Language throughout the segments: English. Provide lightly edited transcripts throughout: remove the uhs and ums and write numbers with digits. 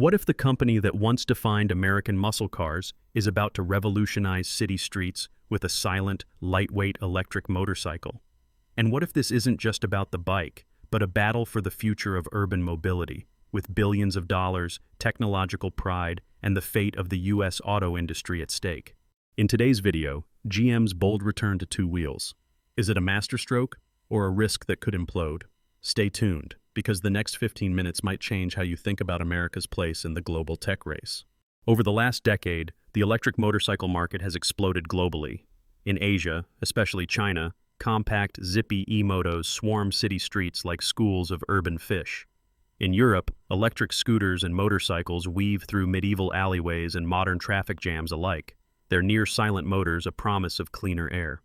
What if the company that once defined American muscle cars is about to revolutionize city streets with a silent, lightweight electric motorcycle? And what if this isn't just about the bike, but a battle for the future of urban mobility, with billions of dollars, technological pride, and the fate of the U.S. auto industry at stake? In today's video, GM's bold return to two wheels. Is it a masterstroke or a risk that could implode? Stay tuned, because the next 15 minutes might change how you think about America's place in the global tech race. Over the last decade, the electric motorcycle market has exploded globally. In Asia, especially China, compact, zippy e-motos swarm city streets like schools of urban fish. In Europe, electric scooters and motorcycles weave through medieval alleyways and modern traffic jams alike, their near-silent motors a promise of cleaner air.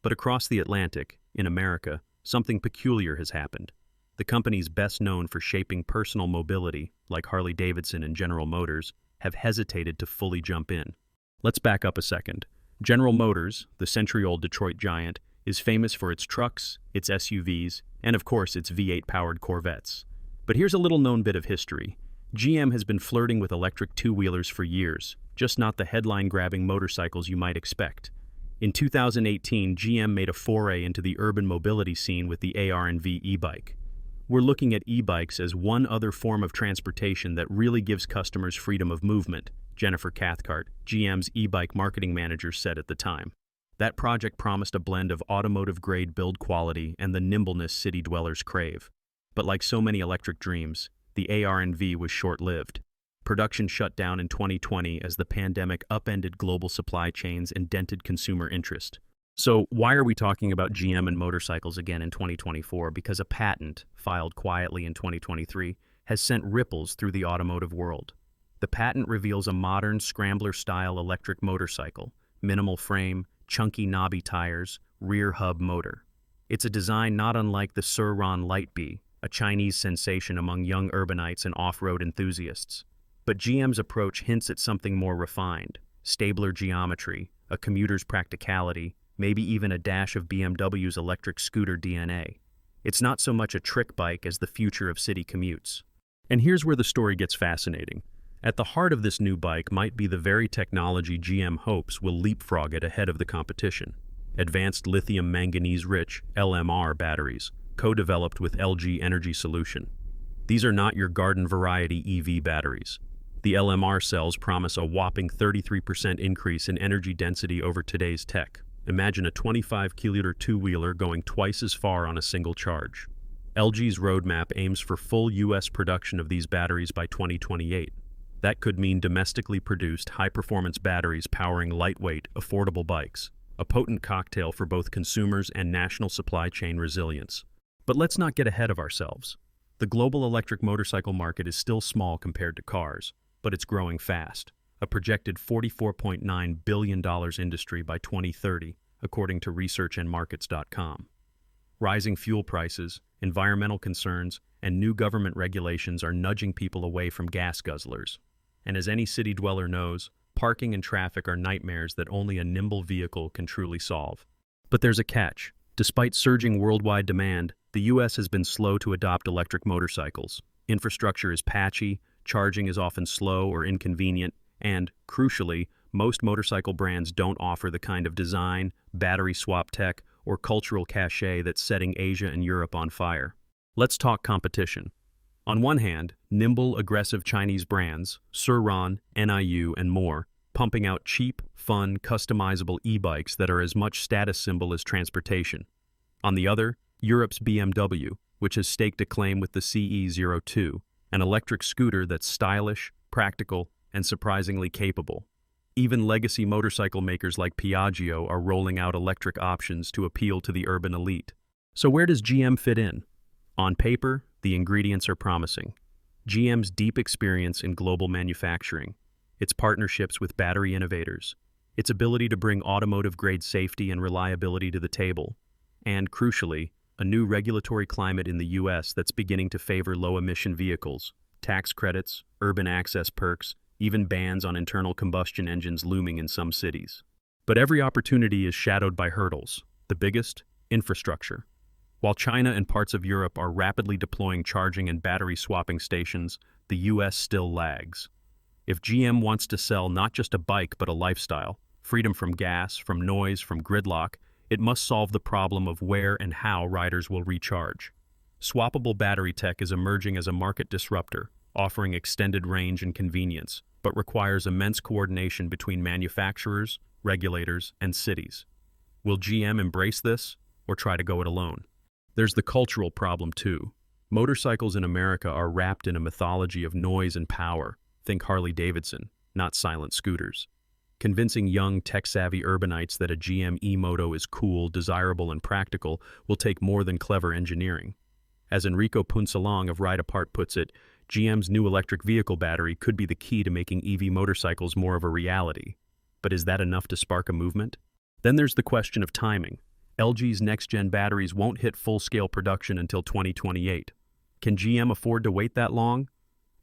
But across the Atlantic, in America, something peculiar has happened. The companies best known for shaping personal mobility, like Harley-Davidson and General Motors, have hesitated to fully jump in. Let's back up a second. General Motors, the century-old Detroit giant, is famous for its trucks, its SUVs, and of course its V8-powered Corvettes. But here's a little-known bit of history. GM has been flirting with electric two-wheelers for years, just not the headline-grabbing motorcycles you might expect. In 2018, GM made a foray into the urban mobility scene with the AR&V e-bike. We're looking at e-bikes as one other form of transportation that really gives customers freedom of movement, Jennifer Cathcart, GM's e-bike marketing manager, said at the time. That project promised a blend of automotive-grade build quality and the nimbleness city dwellers crave. But like so many electric dreams, the AR&V was short-lived. Production shut down in 2020 as the pandemic upended global supply chains and dented consumer interest. So why are we talking about GM and motorcycles again in 2024? Because a patent, filed quietly in 2023, has sent ripples through the automotive world. The patent reveals a modern scrambler-style electric motorcycle, minimal frame, chunky knobby tires, rear hub motor. It's a design not unlike the Sur-Ron Light Bee, a Chinese sensation among young urbanites and off-road enthusiasts. But GM's approach hints at something more refined: stabler geometry, a commuter's practicality, maybe even a dash of BMW's electric scooter DNA. It's not so much a trick bike as the future of city commutes. And here's where the story gets fascinating. At the heart of this new bike might be the very technology GM hopes will leapfrog it ahead of the competition: advanced lithium manganese-rich LMR batteries, co-developed with LG Energy Solution. These are not your garden variety EV batteries. The LMR cells promise a whopping 33% increase in energy density over today's tech. Imagine a 25-kilowatt two-wheeler going twice as far on a single charge. LG's roadmap aims for full U.S. production of these batteries by 2028. That could mean domestically produced, high-performance batteries powering lightweight, affordable bikes, a potent cocktail for both consumers and national supply chain resilience. But let's not get ahead of ourselves. The global electric motorcycle market is still small compared to cars, but it's growing fast. A projected $44.9 billion industry by 2030, according to researchandmarkets.com. Rising fuel prices, environmental concerns, and new government regulations are nudging people away from gas guzzlers. And as any city dweller knows, parking and traffic are nightmares that only a nimble vehicle can truly solve. But there's a catch. Despite surging worldwide demand, the U.S. has been slow to adopt electric motorcycles. Infrastructure is patchy, charging is often slow or inconvenient, and, crucially, most motorcycle brands don't offer the kind of design, battery swap tech, or cultural cachet that's setting Asia and Europe on fire. Let's talk competition. On one hand, nimble, aggressive Chinese brands, Sur-Ron, NIU, and more, pumping out cheap, fun, customizable e-bikes that are as much status symbol as transportation. On the other, Europe's BMW, which has staked a claim with the CE02, an electric scooter that's stylish, practical, and surprisingly capable. Even legacy motorcycle makers like Piaggio are rolling out electric options to appeal to the urban elite. So where does GM fit in? On paper, the ingredients are promising. GM's deep experience in global manufacturing, its partnerships with battery innovators, its ability to bring automotive-grade safety and reliability to the table, and, crucially, a new regulatory climate in the U.S. that's beginning to favor low-emission vehicles, tax credits, urban access perks, even bans on internal combustion engines looming in some cities. But every opportunity is shadowed by hurdles. The biggest, infrastructure. While China and parts of Europe are rapidly deploying charging and battery swapping stations, the US still lags. If GM wants to sell not just a bike but a lifestyle, freedom from gas, from noise, from gridlock, it must solve the problem of where and how riders will recharge. Swappable battery tech is emerging as a market disruptor, offering extended range and convenience, but requires immense coordination between manufacturers, regulators, and cities. Will GM embrace this, or try to go it alone? There's the cultural problem too. Motorcycles in America are wrapped in a mythology of noise and power. Think Harley-Davidson, not silent scooters. Convincing young, tech-savvy urbanites that a GM e-moto is cool, desirable, and practical will take more than clever engineering. As Enrico Punsalang of Ride Apart puts it, GM's new electric vehicle battery could be the key to making EV motorcycles more of a reality. But is that enough to spark a movement? Then there's the question of timing. LG's next-gen batteries won't hit full-scale production until 2028. Can GM afford to wait that long?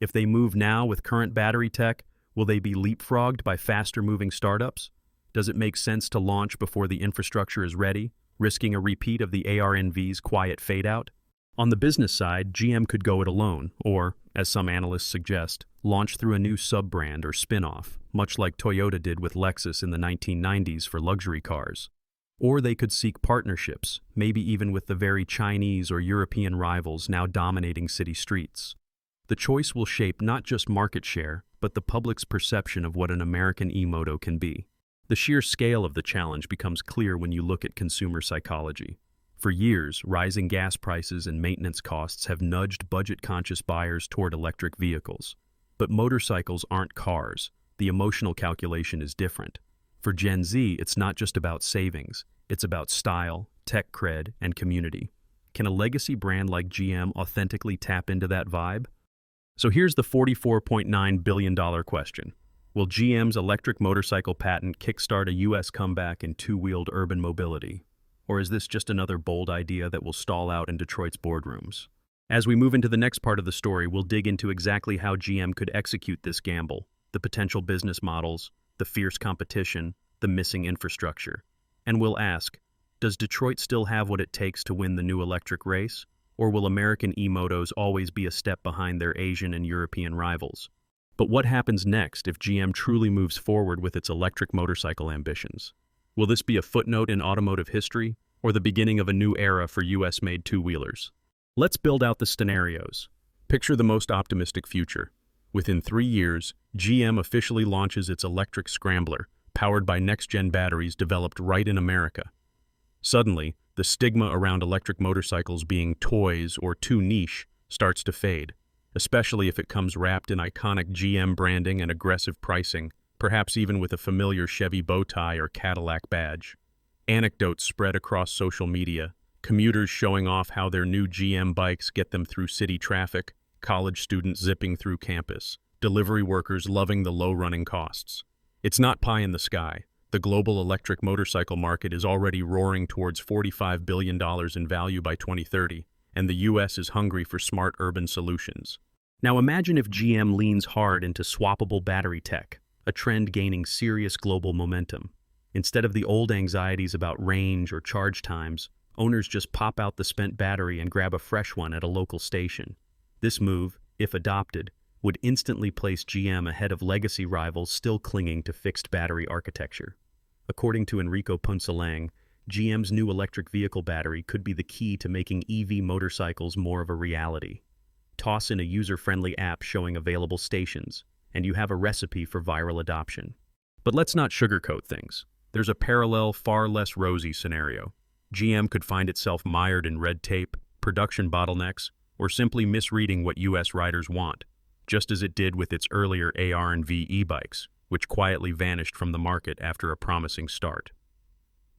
If they move now with current battery tech, will they be leapfrogged by faster-moving startups? Does it make sense to launch before the infrastructure is ready, risking a repeat of the ARNV's quiet fade-out? On the business side, GM could go it alone, or, as some analysts suggest, launch through a new sub-brand or spin-off, much like Toyota did with Lexus in the 1990s for luxury cars. Or they could seek partnerships, maybe even with the very Chinese or European rivals now dominating city streets. The choice will shape not just market share, but the public's perception of what an American e-moto can be. The sheer scale of the challenge becomes clear when you look at consumer psychology. For years, rising gas prices and maintenance costs have nudged budget-conscious buyers toward electric vehicles. But motorcycles aren't cars. The emotional calculation is different. For Gen Z, it's not just about savings. It's about style, tech cred, and community. Can a legacy brand like GM authentically tap into that vibe? So here's the $44.9 billion question. Will GM's electric motorcycle patent kickstart a U.S. comeback in two-wheeled urban mobility? Or is this just another bold idea that will stall out in Detroit's boardrooms? As we move into the next part of the story, we'll dig into exactly how GM could execute this gamble, the potential business models, the fierce competition, the missing infrastructure. And we'll ask, does Detroit still have what it takes to win the new electric race? Or will American e-motos always be a step behind their Asian and European rivals? But what happens next if GM truly moves forward with its electric motorcycle ambitions? Will this be a footnote in automotive history, or the beginning of a new era for US-made two-wheelers? Let's build out the scenarios. Picture the most optimistic future. Within 3 years, GM officially launches its electric scrambler, powered by next-gen batteries developed right in America. Suddenly, the stigma around electric motorcycles being toys or too niche starts to fade, especially if it comes wrapped in iconic GM branding and aggressive pricing, perhaps even with a familiar Chevy bow tie or Cadillac badge. Anecdotes spread across social media, commuters showing off how their new GM bikes get them through city traffic, college students zipping through campus, delivery workers loving the low running costs. It's not pie in the sky. The global electric motorcycle market is already roaring towards $45 billion in value by 2030, and the US is hungry for smart urban solutions. Now imagine if GM leans hard into swappable battery tech, a trend gaining serious global momentum. Instead of the old anxieties about range or charge times, owners just pop out the spent battery and grab a fresh one at a local station. This move, if adopted, would instantly place GM ahead of legacy rivals still clinging to fixed battery architecture. According to Enrico Punsalang, GM's new electric vehicle battery could be the key to making EV motorcycles more of a reality. Toss in a user-friendly app showing available stations, and you have a recipe for viral adoption. But let's not sugarcoat things. There's a parallel, far less rosy scenario. GM could find itself mired in red tape, production bottlenecks, or simply misreading what US riders want, just as it did with its earlier AR&V e-bikes, which quietly vanished from the market after a promising start.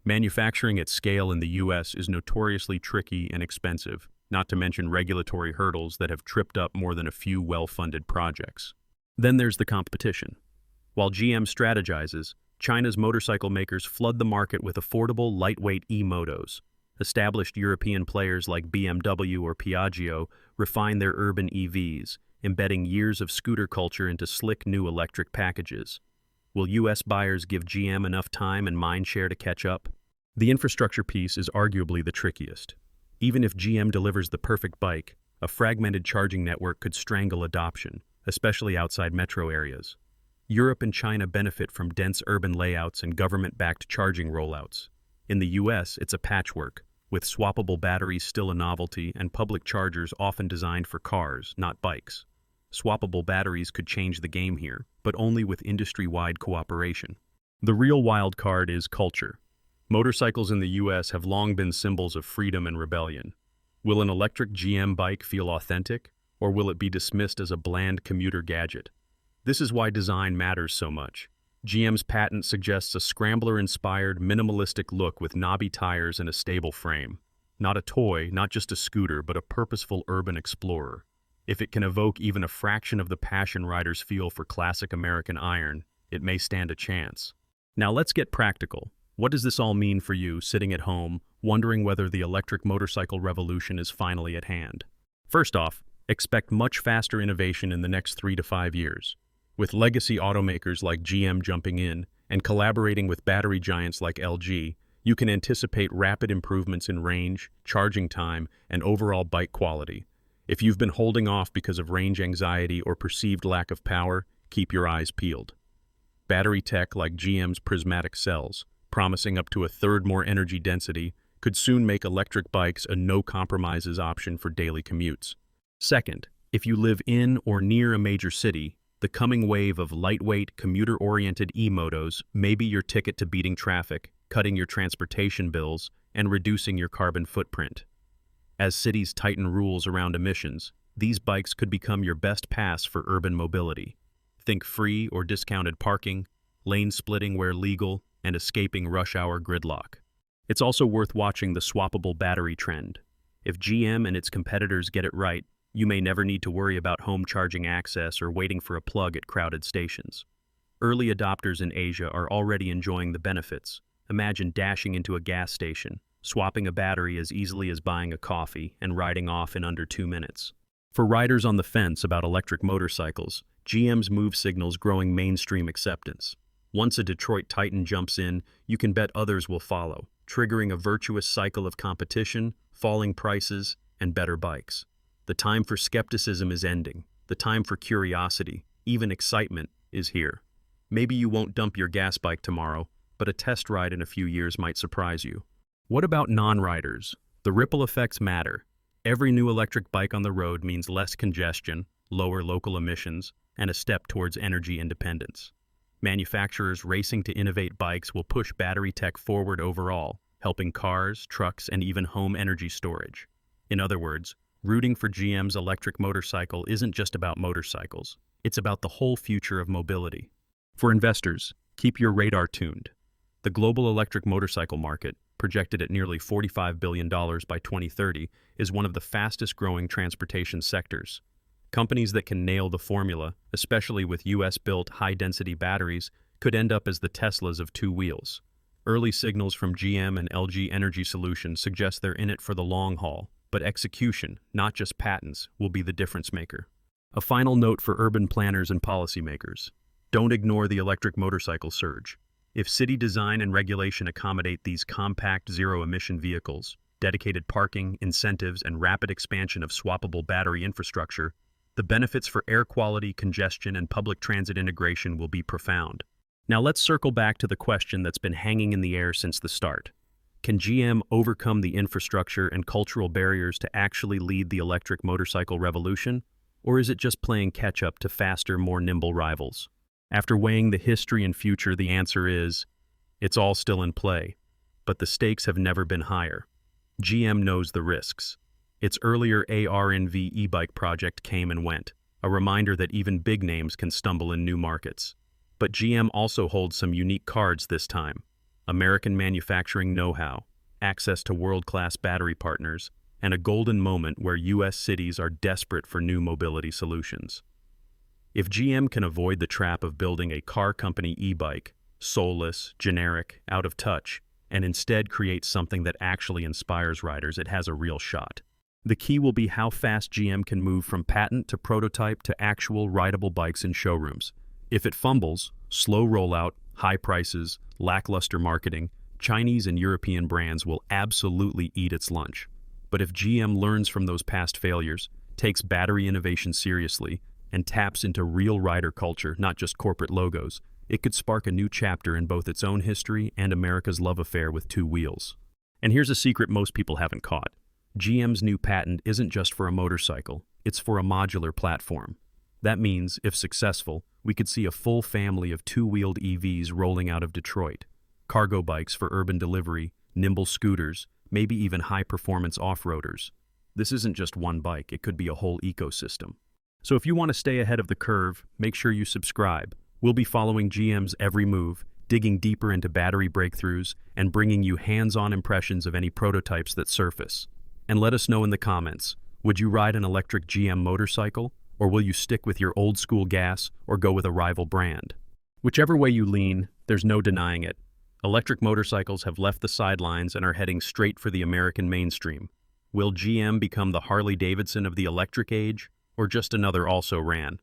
Manufacturing at scale in the US is notoriously tricky and expensive, not to mention regulatory hurdles that have tripped up more than a few well-funded projects. Then there's the competition. While GM strategizes, China's motorcycle makers flood the market with affordable, lightweight e-motos. Established European players like BMW or Piaggio refine their urban EVs, embedding years of scooter culture into slick new electric packages. Will US buyers give GM enough time and mindshare to catch up? The infrastructure piece is arguably the trickiest. Even if GM delivers the perfect bike, a fragmented charging network could strangle adoption, especially outside metro areas. Europe and China benefit from dense urban layouts and government-backed charging rollouts. In the US, it's a patchwork, with swappable batteries still a novelty and public chargers often designed for cars, not bikes. Swappable batteries could change the game here, but only with industry-wide cooperation. The real wild card is culture. Motorcycles in the US have long been symbols of freedom and rebellion. Will an electric GM bike feel authentic, or will it be dismissed as a bland commuter gadget? This is why design matters so much. GM's patent suggests a scrambler-inspired, minimalistic look with knobby tires and a stable frame. Not a toy, not just a scooter, but a purposeful urban explorer. If it can evoke even a fraction of the passion riders feel for classic American iron, it may stand a chance. Now let's get practical. What does this all mean for you sitting at home, wondering whether the electric motorcycle revolution is finally at hand? First off, expect much faster innovation in the next 3 to 5 years. With legacy automakers like GM jumping in and collaborating with battery giants like LG, you can anticipate rapid improvements in range, charging time, and overall bike quality. If you've been holding off because of range anxiety or perceived lack of power, keep your eyes peeled. Battery tech like GM's prismatic cells, promising up to a third more energy density, could soon make electric bikes a no-compromises option for daily commutes. Second, if you live in or near a major city, the coming wave of lightweight, commuter-oriented e-motos may be your ticket to beating traffic, cutting your transportation bills, and reducing your carbon footprint. As cities tighten rules around emissions, these bikes could become your best pass for urban mobility. Think free or discounted parking, lane splitting where legal, and escaping rush-hour gridlock. It's also worth watching the swappable battery trend. If GM and its competitors get it right, you may never need to worry about home charging access or waiting for a plug at crowded stations. Early adopters in Asia are already enjoying the benefits. Imagine dashing into a gas station, swapping a battery as easily as buying a coffee, and riding off in under 2 minutes. For riders on the fence about electric motorcycles, GM's move signals growing mainstream acceptance. Once a Detroit Titan jumps in, you can bet others will follow, triggering a virtuous cycle of competition, falling prices, and better bikes. The time for skepticism is ending. The time for curiosity, even excitement, is here. Maybe you won't dump your gas bike tomorrow, but a test ride in a few years might surprise you. What about non-riders? The ripple effects matter. Every new electric bike on the road means less congestion, lower local emissions, and a step towards energy independence. Manufacturers racing to innovate bikes will push battery tech forward overall, helping cars, trucks, and even home energy storage. In other words, rooting for GM's electric motorcycle isn't just about motorcycles. It's about the whole future of mobility. For investors, keep your radar tuned. The global electric motorcycle market, projected at nearly $45 billion by 2030, is one of the fastest-growing transportation sectors. Companies that can nail the formula, especially with US-built high-density batteries, could end up as the Teslas of two wheels. Early signals from GM and LG Energy Solutions suggest they're in it for the long haul, but execution, not just patents, will be the difference maker. A final note for urban planners and policymakers. Don't ignore the electric motorcycle surge. If city design and regulation accommodate these compact, zero-emission vehicles, dedicated parking, incentives, and rapid expansion of swappable battery infrastructure, the benefits for air quality, congestion, and public transit integration will be profound. Now let's circle back to the question that's been hanging in the air since the start. Can GM overcome the infrastructure and cultural barriers to actually lead the electric motorcycle revolution? Or is it just playing catch-up to faster, more nimble rivals? After weighing the history and future, the answer is, it's all still in play. But the stakes have never been higher. GM knows the risks. Its earlier ARNV e-bike project came and went, a reminder that even big names can stumble in new markets. But GM also holds some unique cards this time. American manufacturing know-how, access to world-class battery partners, and a golden moment where US cities are desperate for new mobility solutions. If GM can avoid the trap of building a car company e-bike, soulless, generic, out of touch, and instead create something that actually inspires riders, it has a real shot. The key will be how fast GM can move from patent to prototype to actual rideable bikes in showrooms. If it fumbles, slow rollout, high prices, lackluster marketing, Chinese and European brands will absolutely eat its lunch. But if GM learns from those past failures, takes battery innovation seriously, and taps into real rider culture, not just corporate logos, it could spark a new chapter in both its own history and America's love affair with two wheels. And here's a secret most people haven't caught. GM's new patent isn't just for a motorcycle, it's for a modular platform. That means, if successful, we could see a full family of two-wheeled EVs rolling out of Detroit. Cargo bikes for urban delivery, nimble scooters, maybe even high-performance off-roaders. This isn't just one bike, it could be a whole ecosystem. So if you want to stay ahead of the curve, make sure you subscribe. We'll be following GM's every move, digging deeper into battery breakthroughs, and bringing you hands-on impressions of any prototypes that surface. And let us know in the comments, would you ride an electric GM motorcycle? Or will you stick with your old-school gas or go with a rival brand? Whichever way you lean, there's no denying it. Electric motorcycles have left the sidelines and are heading straight for the American mainstream. Will GM become the Harley-Davidson of the electric age, or just another also-ran?